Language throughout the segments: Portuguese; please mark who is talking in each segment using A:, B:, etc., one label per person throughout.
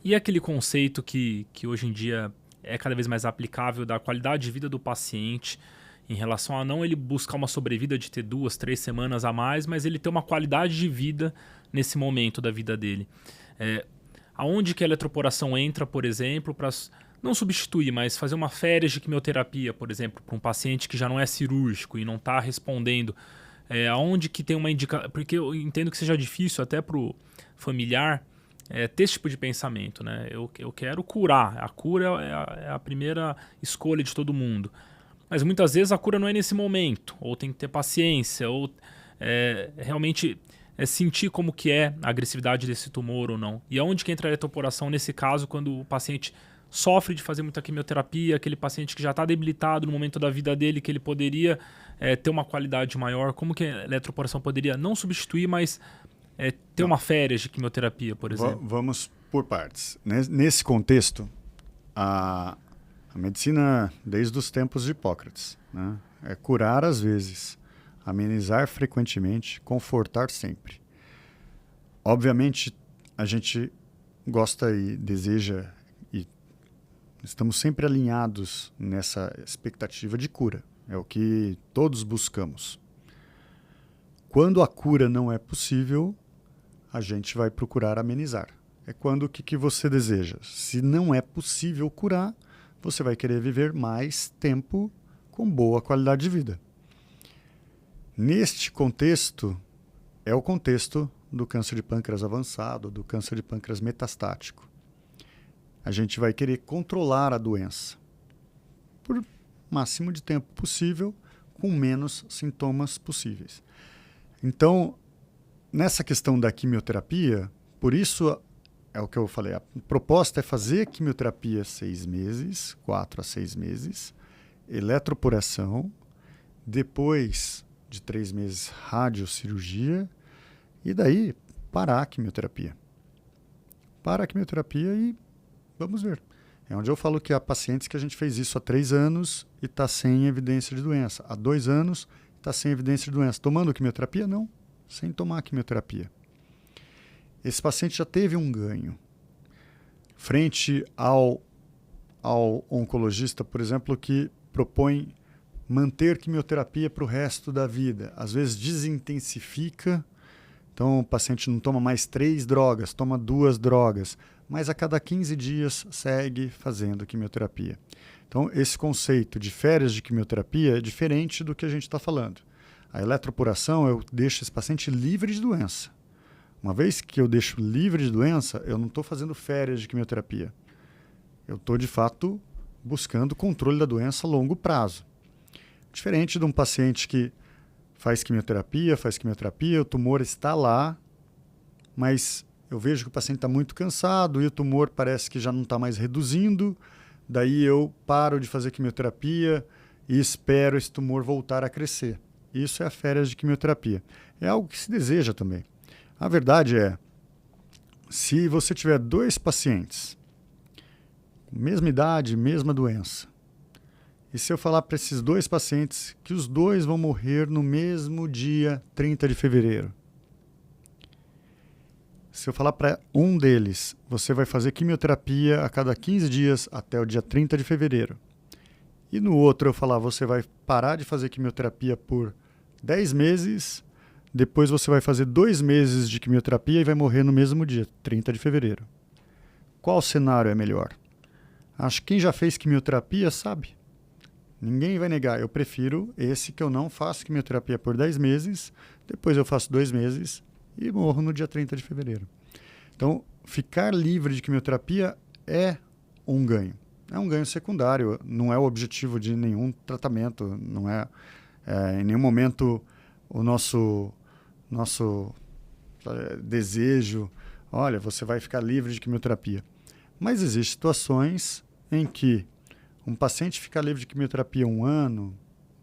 A: E aquele conceito que hoje em dia é cada vez mais aplicável da qualidade de vida do paciente em relação a não ele buscar uma sobrevida de ter 2, 3 semanas a mais, mas ele ter uma qualidade de vida nesse momento da vida dele. Aonde que a eletroporação entra, por exemplo, para não substituir, mas fazer uma férias de quimioterapia, por exemplo, para um paciente que já não é cirúrgico e não está respondendo. Aonde que tem uma indicação... Porque eu entendo que seja difícil até para o familiar ter esse tipo de pensamento, né? Eu quero curar. A cura é a primeira escolha de todo mundo. Mas muitas vezes a cura não é nesse momento. Ou tem que ter paciência, ou realmente sentir como que é a agressividade desse tumor ou não. E aonde que entra a eletroporação nesse caso, quando o paciente sofre de fazer muita quimioterapia, aquele paciente que já está debilitado no momento da vida dele, que ele poderia ter uma qualidade maior, como que a eletroporação poderia não substituir, mas ter uma férias de quimioterapia, por exemplo?
B: Vamos por partes. Nesse contexto, a medicina, desde os tempos de Hipócrates, né, é curar às vezes, amenizar frequentemente, confortar sempre. Obviamente, a gente gosta e deseja, e estamos sempre alinhados nessa expectativa de cura. É o que todos buscamos. Quando a cura não é possível, a gente vai procurar amenizar. É quando o que você deseja. Se não é possível curar, você vai querer viver mais tempo com boa qualidade de vida. Neste contexto, é o contexto do câncer de pâncreas avançado, do câncer de pâncreas metastático. A gente vai querer controlar a doença por máximo de tempo possível, com menos sintomas possíveis. Então, nessa questão da quimioterapia, por isso é o que eu falei, a proposta é fazer quimioterapia 6 meses, 4 a 6 meses, eletroporação, depois de 3 meses radiocirurgia, e daí parar a quimioterapia. Para a quimioterapia e vamos ver. É onde eu falo que há pacientes que a gente fez isso há 3 anos e está sem evidência de doença. Há 2 anos está sem evidência de doença. Tomando quimioterapia? Não. Sem tomar quimioterapia. Esse paciente já teve um ganho. Frente ao oncologista, por exemplo, que propõe manter quimioterapia para o resto da vida. Às vezes desintensifica, então o paciente não toma mais 3 drogas, toma 2 drogas, mas a cada 15 dias segue fazendo quimioterapia. Então esse conceito de férias de quimioterapia é diferente do que a gente está falando. A eletroporação, eu deixo esse paciente livre de doença. Uma vez que eu deixo livre de doença, eu não estou fazendo férias de quimioterapia. Eu estou, de fato, buscando controle da doença a longo prazo. Diferente de um paciente que faz quimioterapia, o tumor está lá, mas eu vejo que o paciente está muito cansado e o tumor parece que já não está mais reduzindo, daí eu paro de fazer quimioterapia e espero esse tumor voltar a crescer. Isso é a férias de quimioterapia. É algo que se deseja também. A verdade é, se você tiver 2 pacientes, mesma idade, mesma doença, e se eu falar para esses 2 pacientes que os 2 vão morrer no mesmo dia 30 de fevereiro, se eu falar para um deles, você vai fazer quimioterapia a cada 15 dias até o dia 30 de fevereiro, e no outro eu falar, você vai parar de fazer quimioterapia por 10 meses, depois você vai fazer 2 meses de quimioterapia e vai morrer no mesmo dia, 30 de fevereiro. Qual cenário é melhor? Acho que quem já fez quimioterapia sabe. Ninguém vai negar. Eu prefiro esse que eu não faço quimioterapia por 10 meses, depois eu faço 2 meses e morro no dia 30 de fevereiro. Então, ficar livre de quimioterapia é um ganho. É um ganho secundário, não é o objetivo de nenhum tratamento, não é em nenhum momento o nosso desejo, olha, você vai ficar livre de quimioterapia. Mas existem situações em que um paciente fica livre de quimioterapia 1 ano,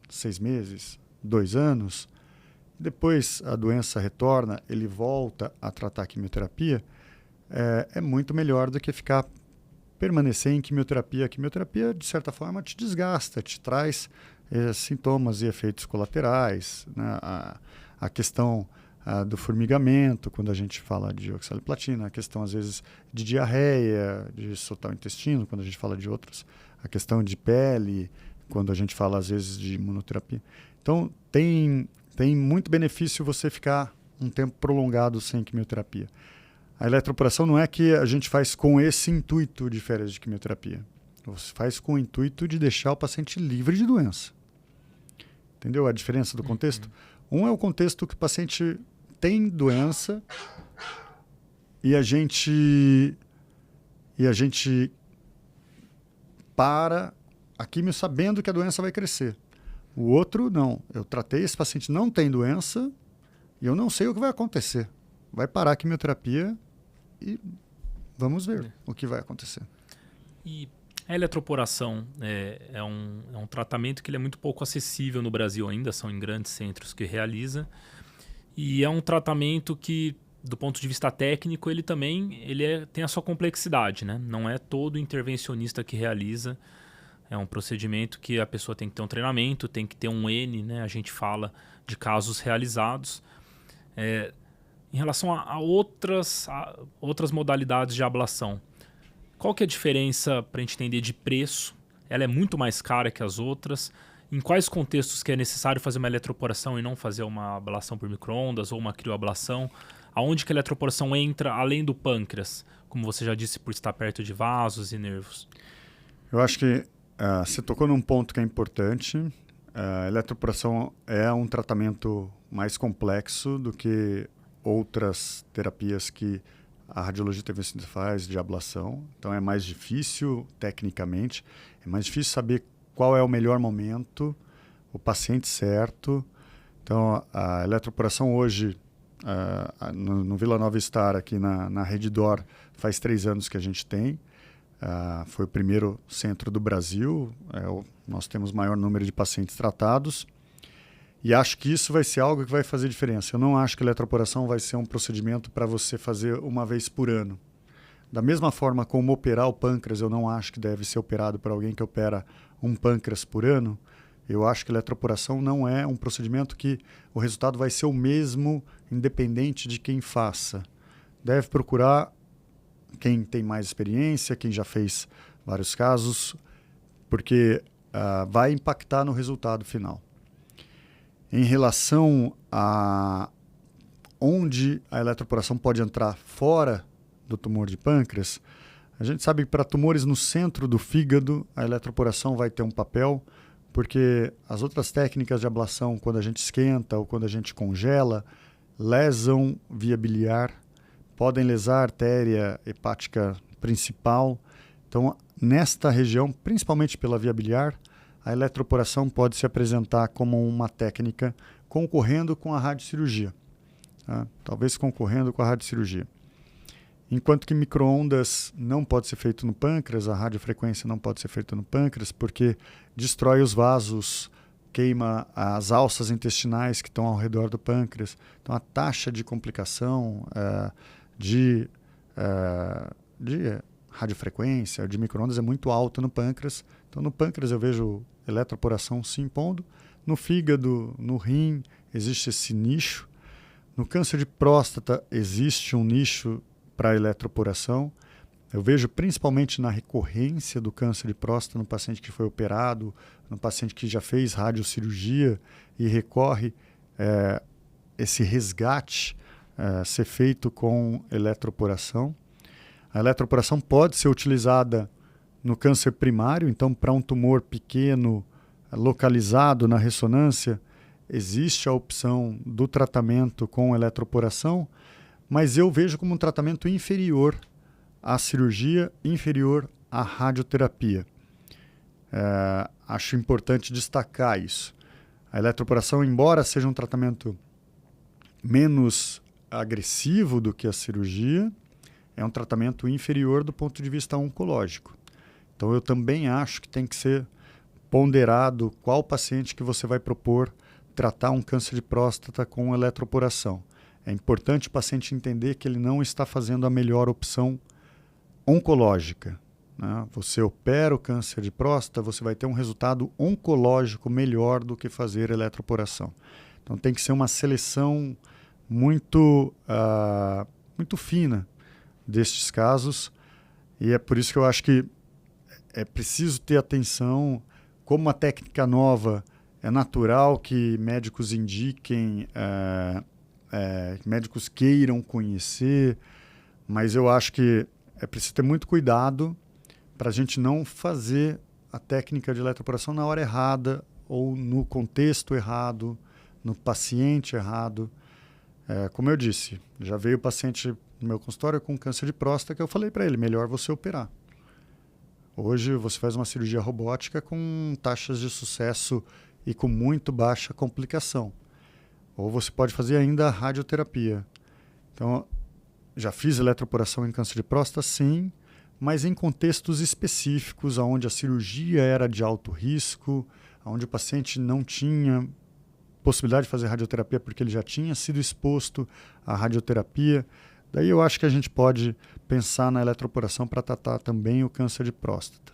B: 6 meses, 2 anos, depois a doença retorna, ele volta a tratar a quimioterapia, é muito melhor do que permanecer em quimioterapia. A quimioterapia, de certa forma, te desgasta, te traz sintomas e efeitos colaterais, né? A questão do formigamento, quando a gente fala de oxaliplatina, a questão, às vezes, de diarreia, de soltar o intestino, quando a gente fala de outros, a questão de pele, quando a gente fala, às vezes, de imunoterapia. Então, tem muito benefício você ficar um tempo prolongado sem quimioterapia. A eletroporação não é que a gente faz com esse intuito de férias de quimioterapia. Você faz com o intuito de deixar o paciente livre de doença. Entendeu a diferença do contexto? Um é o contexto que o paciente tem doença e a gente para a quimio sabendo que a doença vai crescer. O outro, não. Eu tratei, esse paciente não tem doença e eu não sei o que vai acontecer. Vai parar a quimioterapia e vamos ver o que vai acontecer.
A: E a eletroporação é um tratamento que ele é muito pouco acessível no Brasil ainda, são em grandes centros que realiza. E é um tratamento que, do ponto de vista técnico, ele também tem a sua complexidade, né? Não é todo intervencionista que realiza. É um procedimento que a pessoa tem que ter um treinamento, tem que ter um N, né? A gente fala de casos realizados. Em relação a outras modalidades de ablação, qual que é a diferença para a gente entender de preço? Ela é muito mais cara que as outras. Em quais contextos que é necessário fazer uma eletroporação e não fazer uma ablação por micro-ondas ou uma crioablação? Aonde que a eletroporação entra além do pâncreas? Como você já disse, por estar perto de vasos e nervos.
B: Eu acho que você tocou num ponto que é importante. A eletroporação é um tratamento mais complexo do que outras terapias que a radiologia intervencionista faz de ablação. Então é mais difícil tecnicamente, é mais difícil saber qual é o melhor momento, o paciente certo. Então a eletroporação hoje, no Vila Nova Star, aqui na Redditor, faz 3 anos que a gente tem. Foi o primeiro centro do Brasil, nós temos o maior número de pacientes tratados. E acho que isso vai ser algo que vai fazer diferença. Eu não acho que a eletroporação vai ser um procedimento para você fazer uma vez por ano. Da mesma forma como operar o pâncreas, eu não acho que deve ser operado por alguém que opera um pâncreas por ano. Eu acho que a eletroporação não é um procedimento que o resultado vai ser o mesmo, independente de quem faça. Deve procurar quem tem mais experiência, quem já fez vários casos, porque vai impactar no resultado final. Em relação a onde a eletroporação pode entrar fora do tumor de pâncreas, a gente sabe que para tumores no centro do fígado, a eletroporação vai ter um papel, porque as outras técnicas de ablação, quando a gente esquenta ou quando a gente congela, lesam via biliar, podem lesar a artéria hepática principal. Então, nesta região, principalmente pela via biliar, a eletroporação pode se apresentar como uma técnica concorrendo com a radiocirurgia. Tá? Talvez concorrendo com a radiocirurgia. Enquanto que micro-ondas não pode ser feito no pâncreas, a radiofrequência não pode ser feita no pâncreas, porque destrói os vasos, queima as alças intestinais que estão ao redor do pâncreas. Então a taxa de complicação de radiofrequência, de micro-ondas é muito alta no pâncreas. Então no pâncreas eu vejo eletroporação se impondo. No fígado, no rim, existe esse nicho. No câncer de próstata existe um nicho para eletroporação. Eu vejo principalmente na recorrência do câncer de próstata no paciente que foi operado, no paciente que já fez radiocirurgia e recorre esse resgate ser feito com eletroporação. A eletroporação pode ser utilizada no câncer primário, então para um tumor pequeno localizado na ressonância, existe a opção do tratamento com eletroporação, mas eu vejo como um tratamento inferior à cirurgia, inferior à radioterapia. Acho importante destacar isso. A eletroporação, embora seja um tratamento menos agressivo do que a cirurgia, é um tratamento inferior do ponto de vista oncológico. Então eu também acho que tem que ser ponderado qual paciente que você vai propor tratar um câncer de próstata com eletroporação. É importante o paciente entender que ele não está fazendo a melhor opção oncológica. Né? Você opera o câncer de próstata, você vai ter um resultado oncológico melhor do que fazer eletroporação. Então tem que ser uma seleção muito, muito fina destes casos, e é por isso que eu acho que é preciso ter atenção. Como uma técnica nova, é natural que médicos indiquem, que médicos queiram conhecer, mas eu acho que é preciso ter muito cuidado para a gente não fazer a técnica de eletroporação na hora errada ou no contexto errado, no paciente errado. Como eu disse, já veio o paciente no meu consultório com câncer de próstata que eu falei para ele, melhor você operar. Hoje você faz uma cirurgia robótica com taxas de sucesso e com muito baixa complicação. Ou você pode fazer ainda a radioterapia. Então, já fiz eletroporação em câncer de próstata, sim, mas em contextos específicos, onde a cirurgia era de alto risco, onde o paciente não tinha possibilidade de fazer radioterapia porque ele já tinha sido exposto à radioterapia. Daí eu acho que a gente pode pensar na eletroporação para tratar também o câncer de próstata.